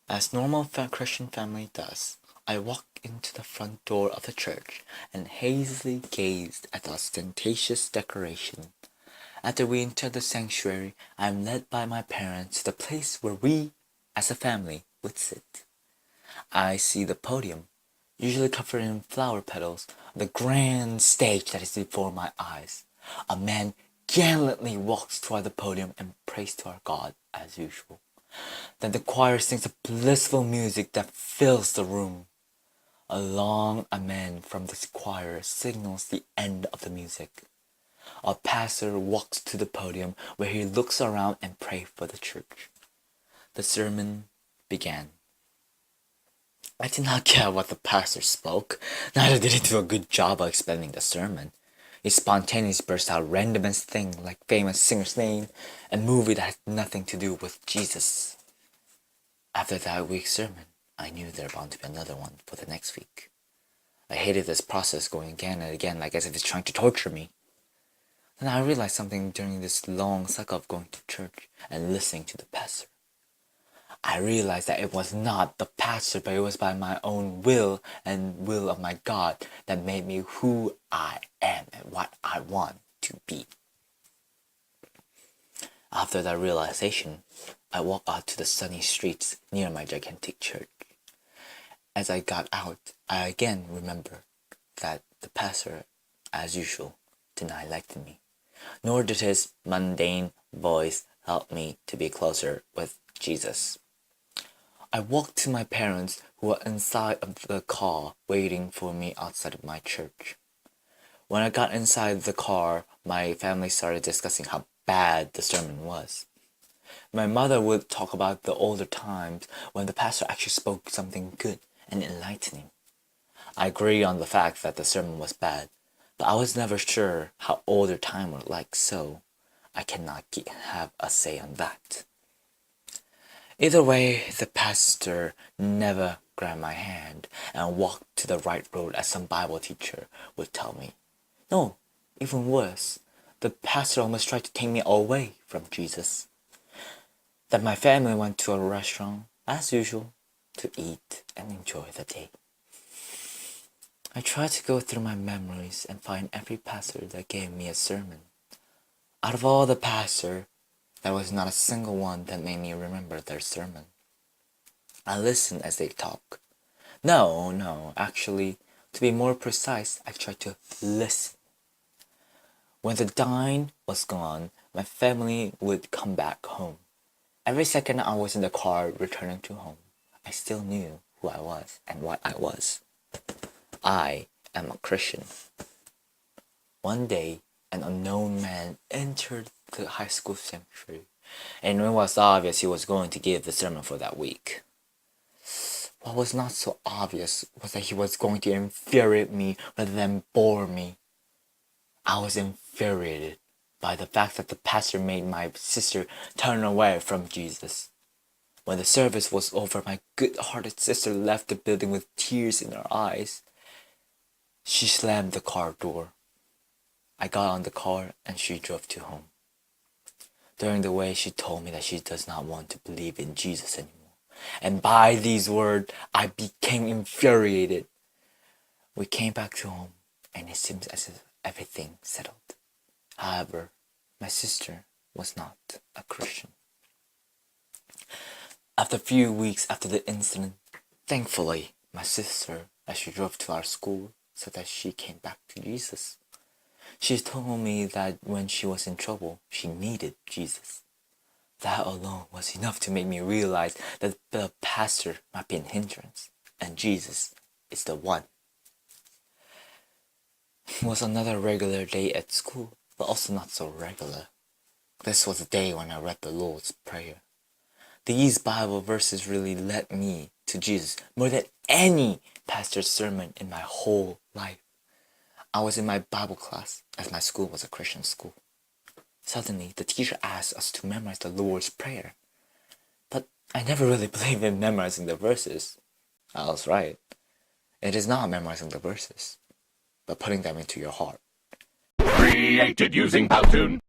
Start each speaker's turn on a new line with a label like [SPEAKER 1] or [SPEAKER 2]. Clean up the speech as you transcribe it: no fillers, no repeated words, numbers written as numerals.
[SPEAKER 1] As normal Christian family does, I walked into the front door of the church and hazily gazed at the ostentatious decoration. After we enter the sanctuary, I am led by my parents to the place where we, as a family, would sit. I see the podium, usually covered in flower petals, the grand stage that is before my eyes. A man gallantly walks toward the podium and prays to our God as usual. Then the choir sings a blissful music that fills the room. A long amen from the choir signals the end of the music. Our pastor walks to the podium where he looks around and prays for the church. The sermon began. I did not get what the pastor spoke, neither did he do a good job of explaining the sermon. He spontaneously burst out randomest thing like famous singer's name and movie that had nothing to do with Jesus. After that week's sermon, I knew there was bound to be another one for the next week. I hated this process going again and again like as if it's trying to torture me. Then I realized something during this long cycle of going to church and listening to the pastor. I realized that it was not the pastor, but it was by my own will and will of my God that made me who I am and what I want to be. After that realization, I walked out to the sunny streets near my gigantic church. As I got out, I again remembered that the pastor, as usual, did not like me, nor did his mundane voice help me to be closer with Jesus. I walked to my parents who were inside of the car waiting for me outside of my church. When I got inside the car, my family started discussing how bad the sermon was. My mother would talk about the older times when the pastor actually spoke something good and enlightening. I agree on the fact that the sermon was bad, but I was never sure how older times were like, so I cannot have a say on that. Either way, the pastor never grabbed my hand and walked to the right road as some Bible teacher would tell me. No, even worse, the pastor almost tried to take me away from Jesus. Then my family went to a restaurant, as usual, to eat and enjoy the day. I tried to go through my memories and find every pastor that gave me a sermon. Out of all the pastors, there was not a single one that made me remember their sermon. I listened as they talk. No, actually, to be more precise, I tried to listen. When the dine was gone, my family would come back home. Every second I was in the car returning to home, I still knew who I was and what I was. I am a Christian. One day, an unknown man entered the high school sanctuary, and it was obvious he was going to give the sermon for that week. What was not so obvious was that he was going to infuriate me rather than bore me. I was infuriated by the fact that the pastor made my sister turn away from Jesus. When the service was over, my good-hearted sister left the building with tears in her eyes. She slammed the car door. I got on the car and she drove to home. During the way, she told me that she does not want to believe in Jesus anymore. And by these words, I became infuriated. We came back to home, and it seems as if everything settled. However, my sister was not a Christian. After a few weeks after the incident, thankfully, my sister, as she drove to our school, said that she came back to Jesus. She told me that when she was in trouble, she needed Jesus. That alone was enough to make me realize that the pastor might be an hindrance, and Jesus is the one. It was another regular day at school, but also not so regular. This was the day when I read the Lord's Prayer. These Bible verses really led me to Jesus more than any pastor's sermon in my whole life. I was in my Bible class, as my school was a Christian school. Suddenly, the teacher asked us to memorize the Lord's Prayer. But I never really believed in memorizing the verses. I was right. It is not memorizing the verses, but putting them into your heart.
[SPEAKER 2] Created using Powtoon.